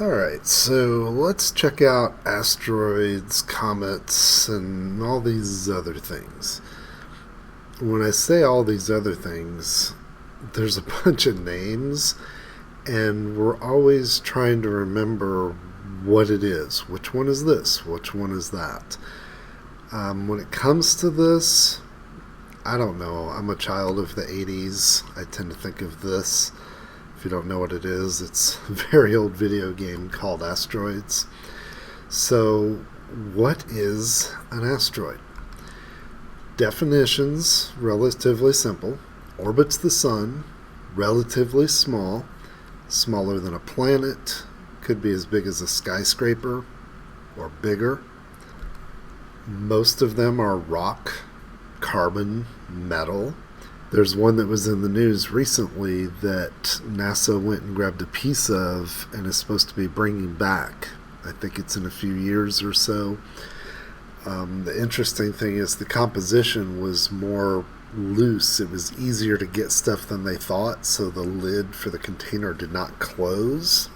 Alright, so let's check out asteroids, comets, and all these other things. When I say all these other things, there's a bunch of names, and we're always trying to remember what it is. Which one is this? Which one is that? When it comes to this, I don't know. I'm a child of the 80s. I tend to think of this. If you don't know what it is, it's a very old video game called Astroids. So, what is an asteroid? Definitions, relatively simple. Orbits the sun, relatively small, smaller than a planet, could be as big as a skyscraper or bigger. Most of them are rock, carbon, metal. There's one that was in the news recently that NASA went and grabbed a piece of and is supposed to be bringing back. I think it's in a few years or so. The interesting thing is the composition was more loose. It was easier to get stuff than they thought, so the lid for the container did not close.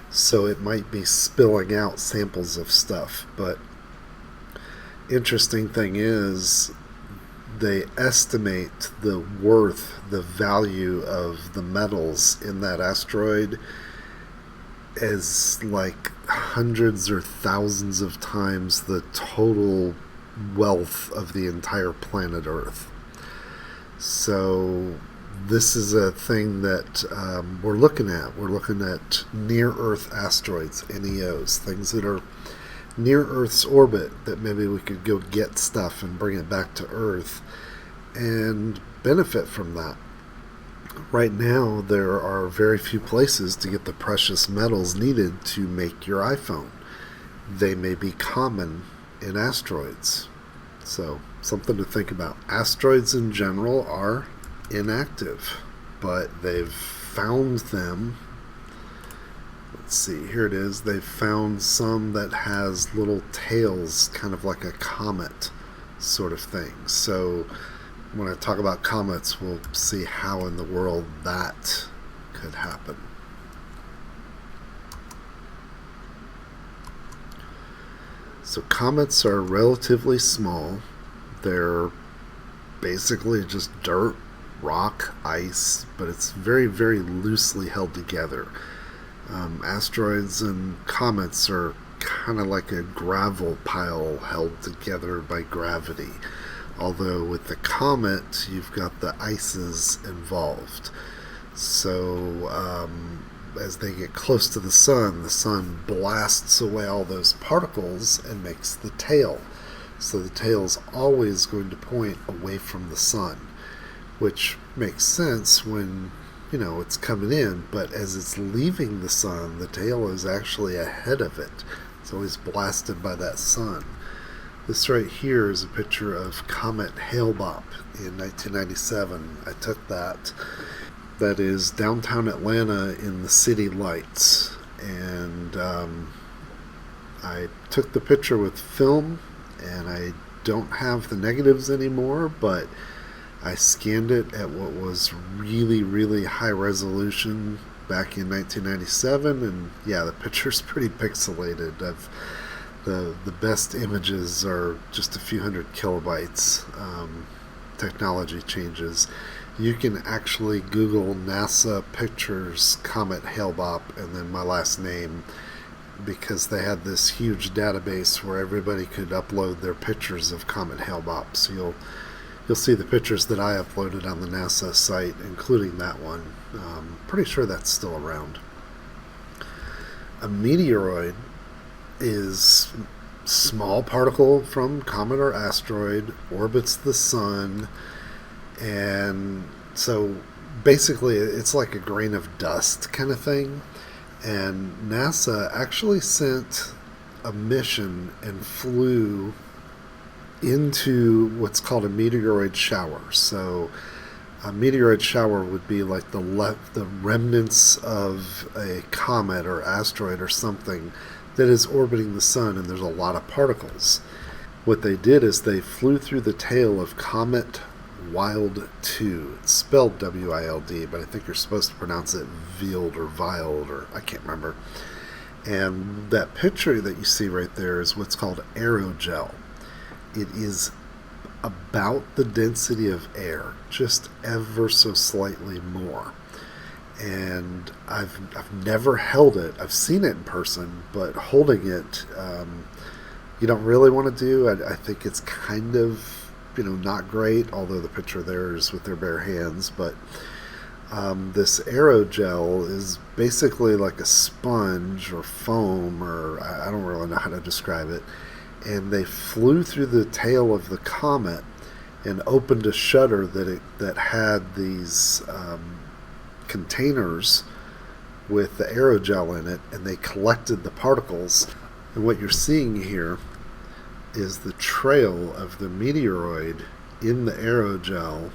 So it might be spilling out samples of stuff. But interesting thing is, they estimate the worth, the value of the metals in that asteroid as like hundreds or thousands of times the total wealth of the entire planet Earth. So this is a thing that we're looking at. We're looking at near-Earth asteroids, NEOs, things that are near Earth's orbit that maybe we could go get stuff and bring it back to Earth and benefit from that. Right now, there are very few places to get the precious metals needed to make your iPhone. They may be common in asteroids. So, something to think about. Asteroids in general are inactive, but they've found them. Let's see, here it is. They've found some that has little tails, kind of like a comet sort of thing. So when I talk about comets, we'll see how in the world that could happen. So comets are relatively small. They're basically just dirt, rock, ice, but it's very, very loosely held together. Asteroids and comets are kind of like a gravel pile held together by gravity. Although with the comet, you've got the ices involved. So as they get close to the sun blasts away all those particles and makes the tail. So the tail's always going to point away from the sun, which makes sense when it's coming in, but as it's leaving the sun, the tail is actually ahead of it. It's always blasted by that sun. This right here is a picture of Comet Hale-Bopp in 1997. I took that. That is downtown Atlanta in the city lights. And I took the picture with film, and I don't have the negatives anymore, but I scanned it at what was really, really high resolution back in 1997, and yeah, the picture's pretty pixelated. The best images are just a few hundred kilobytes. Technology changes. You can actually Google NASA pictures Comet Hale-Bopp and then my last name, because they had this huge database where everybody could upload their pictures of Comet Hale-Bopp. So you'll see the pictures that I uploaded on the NASA site, including that one. Pretty sure that's still around. A meteoroid is small particle from comet or asteroid, orbits the sun, and so basically it's like a grain of dust kind of thing. And NASA actually sent a mission and flew into what's called a meteoroid shower. So a meteoroid shower would be like the remnants of a comet or asteroid or something that is orbiting the sun, and there's a lot of particles. What they did is they flew through the tail of Comet Wild 2. It's spelled W-I-L-D, but I think you're supposed to pronounce it Vild or Vild, or I can't remember. And that picture that you see right there is what's called aerogel. It is about the density of air, just ever so slightly more. And I've never held it. I've seen it in person, but holding it, you don't really want to do. I think it's kind of, not great, although the picture there is with their bare hands. But this aerogel is basically like a sponge or foam, or I don't really know how to describe it. And they flew through the tail of the comet and opened a shutter that had these containers with the aerogel in it, and they collected the particles. And what you're seeing here is the trail of the meteoroid in the aerogel,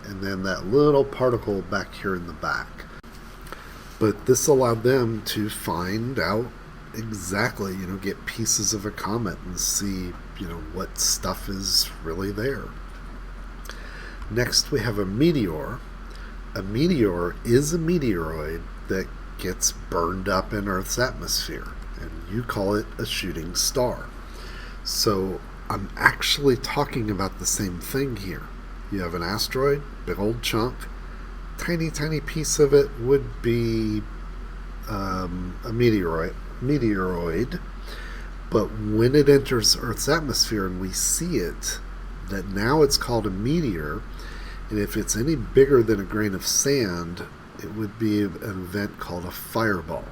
and then that little particle back here in the back. But this allowed them to find out exactly, get pieces of a comet and see, what stuff is really there. Next, we have a meteor. A meteor is a meteoroid that gets burned up in Earth's atmosphere, and you call it a shooting star. So I'm actually talking about the same thing here. You have an asteroid, big old chunk, tiny piece of it would be a meteoroid, but when it enters Earth's atmosphere and we see it, that now it's called a meteor. And if it's any bigger than a grain of sand, it would be an event called a fireball.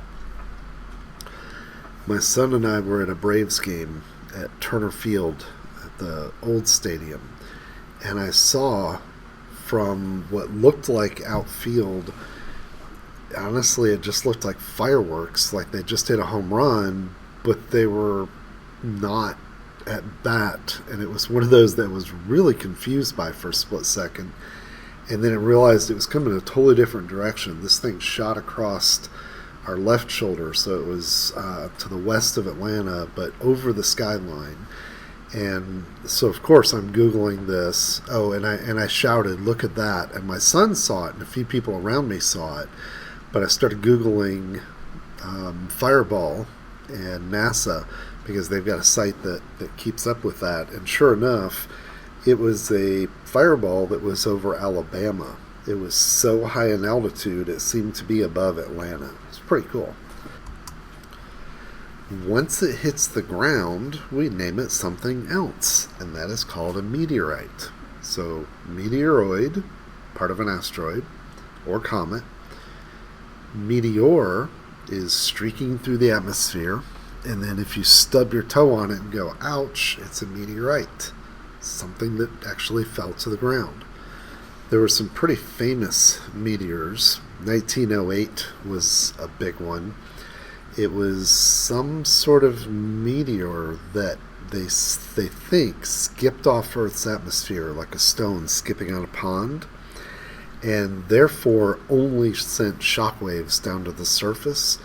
My son and I were at a Braves game at Turner Field at the old stadium, and I saw from what looked like outfield, honestly, it just looked like fireworks, like they just hit a home run, but they were not at bat, and it was one of those that was really confused by for a split second, and then it realized it was coming in a totally different direction. This thing shot across our left shoulder, so it was to the west of Atlanta, but over the skyline. And so of course I'm Googling this. Oh, and I shouted, "Look at that!" And my son saw it, and a few people around me saw it. But I started Googling Fireball and NASA, because they've got a site that keeps up with that. And sure enough, it was a fireball that was over Alabama. It was so high in altitude, it seemed to be above Atlanta. It's pretty cool. Once it hits the ground, we name it something else, and that is called a meteorite. So, meteoroid, part of an asteroid or comet. Meteor is streaking through the atmosphere, and then if you stub your toe on it and go, ouch, it's a meteorite. Something that actually fell to the ground. There were some pretty famous meteors. 1908 was a big one. It was some sort of meteor that they think skipped off Earth's atmosphere like a stone skipping on a pond, and therefore only sent shockwaves down to the surface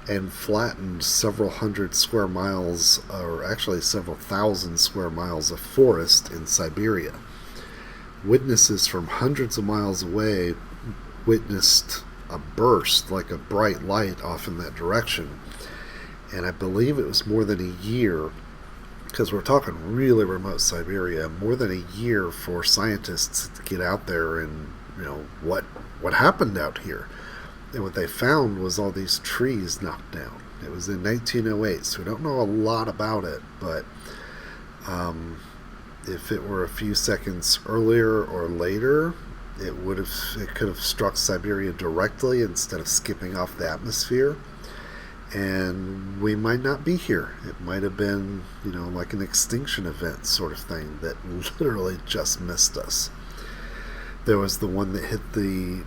and flattened several hundred square miles, or actually several thousand square miles of forest in Siberia. Witnesses from hundreds of miles away witnessed a burst like a bright light off in that direction. And I believe it was more than a year, because we're talking really remote Siberia, more than a year for scientists to get out there and, what happened out here. And what they found was all these trees knocked down. It was in 1908, so we don't know a lot about it, but if it were a few seconds earlier or later, it could have struck Siberia directly instead of skipping off the atmosphere, and we might not be here. It might have been, like an extinction event sort of thing that literally just missed us. There was the one that hit the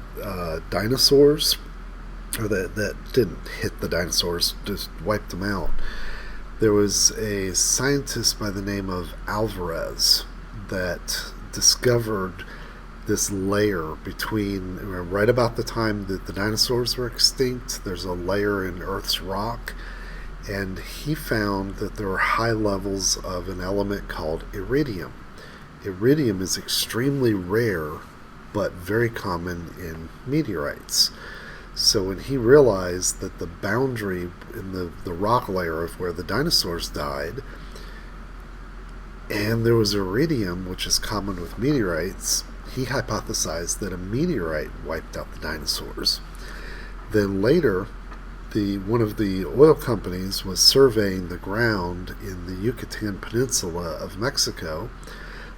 dinosaurs, or that didn't hit the dinosaurs, just wiped them out. There was a scientist by the name of Alvarez that discovered this layer between, right about the time that the dinosaurs were extinct, there's a layer in Earth's rock, and he found that there were high levels of an element called iridium. Iridium is extremely rare, but very common in meteorites. So when he realized that the boundary in the rock layer of where the dinosaurs died, and there was iridium, which is common with meteorites, he hypothesized that a meteorite wiped out the dinosaurs. Then later, one of the oil companies was surveying the ground in the Yucatan Peninsula of Mexico,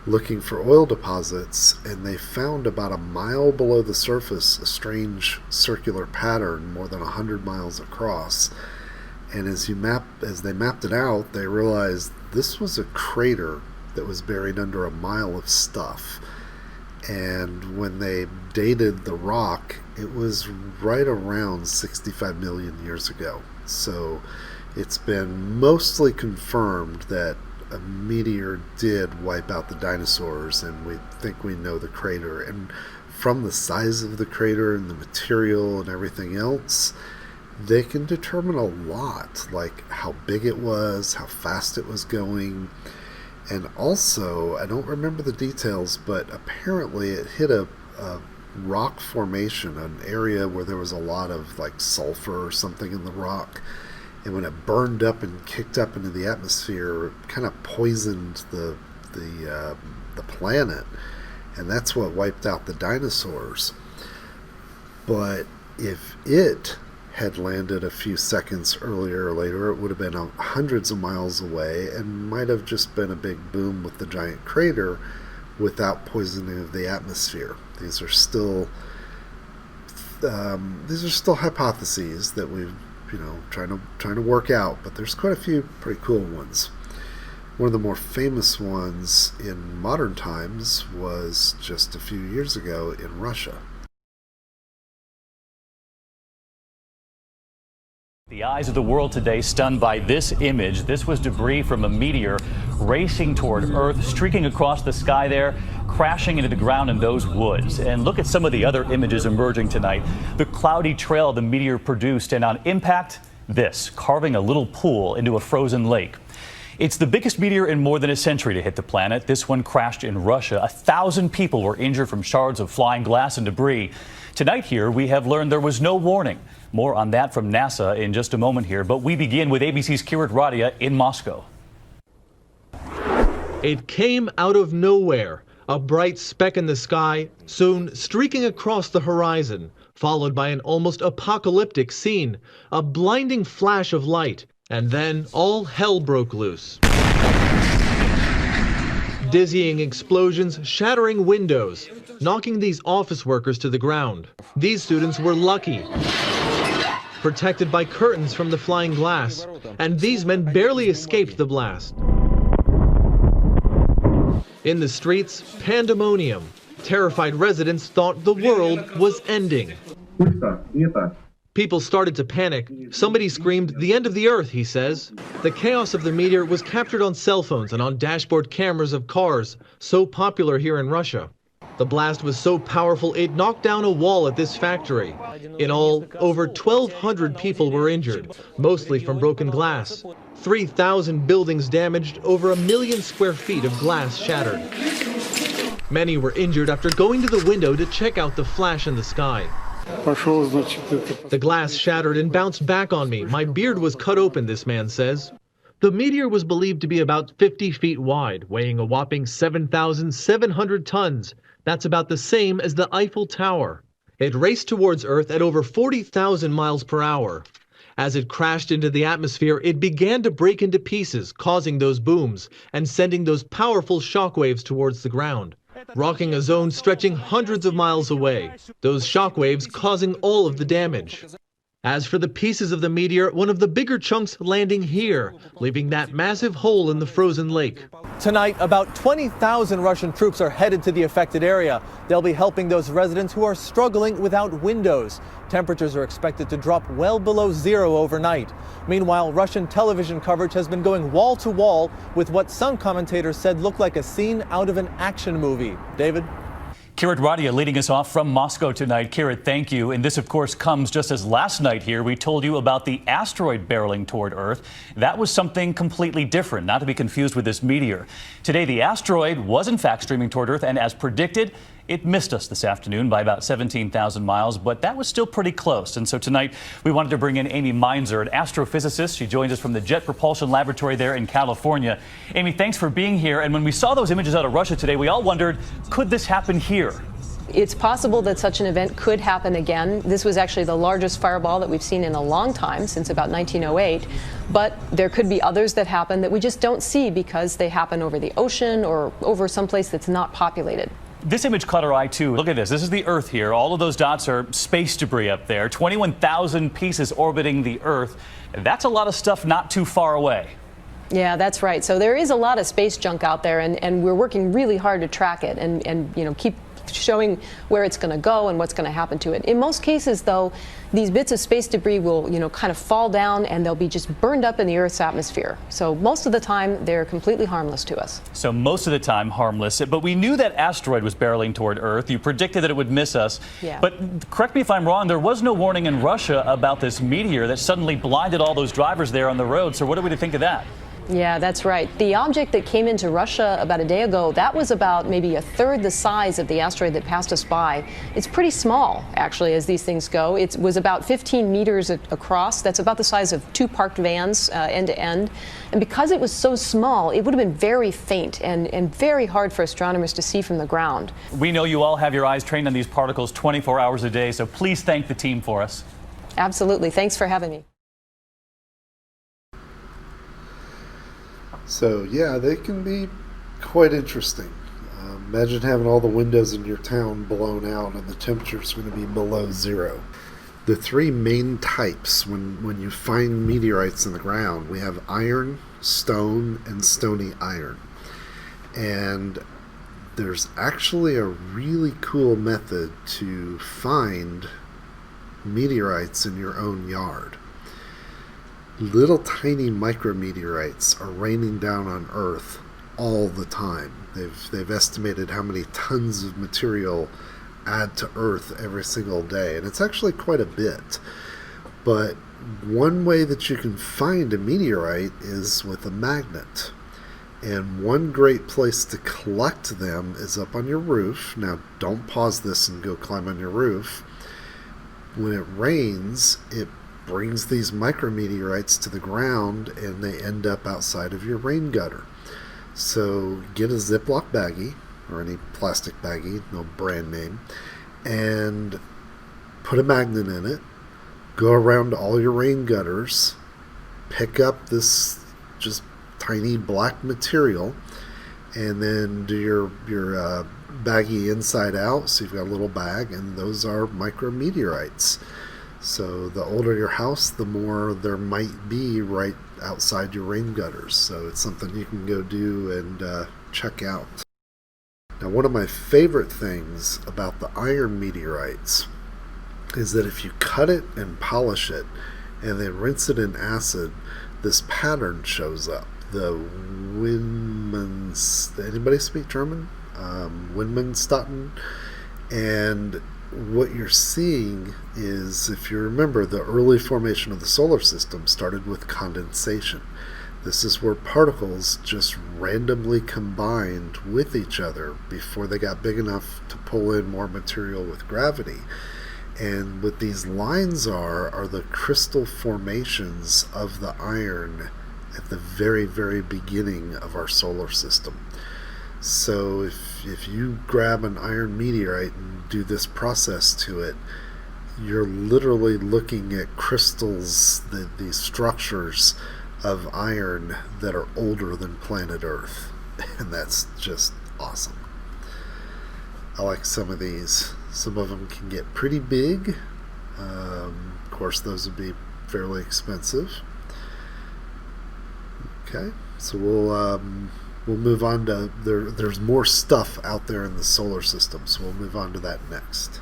looking for oil deposits, and they found about a mile below the surface a strange circular pattern more than 100 miles across. And as they mapped it out, they realized this was a crater that was buried under a mile of stuff. And when they dated the rock, it was right around 65 million years ago. So it's been mostly confirmed that a meteor did wipe out the dinosaurs, and we think we know the crater. And from the size of the crater and the material and everything else, they can determine a lot, like how big it was, how fast it was going. And also, I don't remember the details, but apparently it hit a rock formation, an area where there was a lot of like sulfur or something in the rock. And when it burned up and kicked up into the atmosphere, it kind of poisoned the planet. And that's what wiped out the dinosaurs. But if it had landed a few seconds earlier or later, it would have been hundreds of miles away and might have just been a big boom with the giant crater without poisoning of the atmosphere. These are still hypotheses that we've trying to work out, but there's quite a few pretty cool ones. One of the more famous ones in modern times was just a few years ago in Russia. The eyes of the world today stunned by this image. This was debris from a meteor racing toward Earth, streaking across the sky there, crashing into the ground in those woods. And look at some of the other images emerging tonight. The cloudy trail the meteor produced, and on impact, this, carving a little pool into a frozen lake. It's the biggest meteor in more than a century to hit the planet. This one crashed in Russia. 1,000 people were injured from shards of flying glass and debris. Tonight here, we have learned there was no warning. More on that from NASA in just a moment here, but we begin with ABC's Kirit Radia in Moscow. It came out of nowhere, a bright speck in the sky, soon streaking across the horizon, followed by an almost apocalyptic scene, a blinding flash of light, and then all hell broke loose. Dizzying explosions, shattering windows, knocking these office workers to the ground. These students were lucky, protected by curtains from the flying glass, and these men barely escaped the blast. In the streets, pandemonium. Terrified residents thought the world was ending. People started to panic. Somebody screamed, "The end of the earth," he says. The chaos of the meteor was captured on cell phones and on dashboard cameras of cars, so popular here in Russia. The blast was so powerful it knocked down a wall at this factory. In all, over 1,200 people were injured, mostly from broken glass. 3,000 buildings damaged, over 1 million square feet of glass shattered. Many were injured after going to the window to check out the flash in the sky. The glass shattered and bounced back on me. My beard was cut open, this man says. The meteor was believed to be about 50 feet wide, weighing a whopping 7,700 tons. That's about the same as the Eiffel Tower. It raced towards Earth at over 40,000 miles per hour. As it crashed into the atmosphere, it began to break into pieces, causing those booms and sending those powerful shockwaves towards the ground, rocking a zone stretching hundreds of miles away, those shockwaves causing all of the damage. As for the pieces of the meteor, one of the bigger chunks landing here, leaving that massive hole in the frozen lake. Tonight, about 20,000 Russian troops are headed to the affected area. They'll be helping those residents who are struggling without windows. Temperatures are expected to drop well below zero overnight. Meanwhile, Russian television coverage has been going wall to wall with what some commentators said looked like a scene out of an action movie. David? Kirit Radia leading us off from Moscow tonight. Kirit, thank you. And this, of course, comes just as last night here we told you about the asteroid barreling toward Earth. That was something completely different, not to be confused with this meteor. Today, the asteroid was in fact streaming toward Earth, and as predicted, It missed us this afternoon by about 17,000 miles, but that was still pretty close. And so tonight we wanted to bring in Amy Meinzer, an astrophysicist. She joins us from the Jet Propulsion Laboratory there in California. Amy, thanks for being here. And when we saw those images out of Russia today, we all wondered, could this happen here? It's possible that such an event could happen again. This was actually the largest fireball that we've seen in a long time, since about 1908. But there could be others that happen that we just don't see because they happen over the ocean or over someplace that's not populated. This image caught our eye, too. Look at this. This is the Earth here. All of those dots are space debris up there. 21,000 pieces orbiting the Earth. That's a lot of stuff not too far away. Yeah, that's right. So there is a lot of space junk out there, and we're working really hard to track it and keep showing where it's going to go and what's going to happen to it. In most cases, though, these bits of space debris will, kind of fall down and they'll be just burned up in the Earth's atmosphere. So most of the time, they're completely harmless to us. So most of the time, harmless. But we knew that asteroid was barreling toward Earth. You predicted that it would miss us. Yeah. But correct me if I'm wrong, there was no warning in Russia about this meteor that suddenly blinded all those drivers there on the road. So what are we to think of that? Yeah, that's right. The object that came into Russia about a day ago, that was about maybe a third the size of the asteroid that passed us by. It's pretty small, actually, as these things go. It was about 15 meters across. That's about the size of 2 parked vans end to end. And because it was so small, it would have been very faint and very hard for astronomers to see from the ground. We know you all have your eyes trained on these particles 24 hours a day, so please thank the team for us. Absolutely. Thanks for having me. So yeah, they can be quite interesting. Imagine having all the windows in your town blown out and the temperature's going to be below zero. The 3 main types when you find meteorites in the ground, we have iron, stone, and stony iron. And there's actually a really cool method to find meteorites in your own yard. Little tiny micrometeorites are raining down on Earth all the time. They've estimated how many tons of material add to Earth every single day, and it's actually quite a bit. But one way that you can find a meteorite is with a magnet. And one great place to collect them is up on your roof. Now, don't pause this and go climb on your roof. When it rains, it brings these micrometeorites to the ground and they end up outside of your rain gutter. So get a Ziploc baggie or any plastic baggie, no brand name, and put a magnet in it. Go around to all your rain gutters, pick up this just tiny black material, and then do your baggie inside out, so you've got a little bag, and those are micrometeorites. So the older your house, the more there might be right outside your rain gutters. So it's something you can go do and check out. Now, one of my favorite things about the iron meteorites is that if you cut it and polish it and then rinse it in acid, this pattern shows up. The anybody speak German? Windmanstatten. And what you're seeing is, if you remember, the early formation of the solar system started with condensation. This is where particles just randomly combined with each other before they got big enough to pull in more material with gravity. And what these lines are the crystal formations of the iron at the very, very beginning of our solar system. So if you grab an iron meteorite and do this process to it, you're literally looking at crystals, these structures of iron that are older than planet Earth. And that's just awesome. I like some of these. Some of them can get pretty big. Of course, those would be fairly expensive. Okay, so we'll move on to, there's more stuff out there in the solar system, so we'll move on to that next.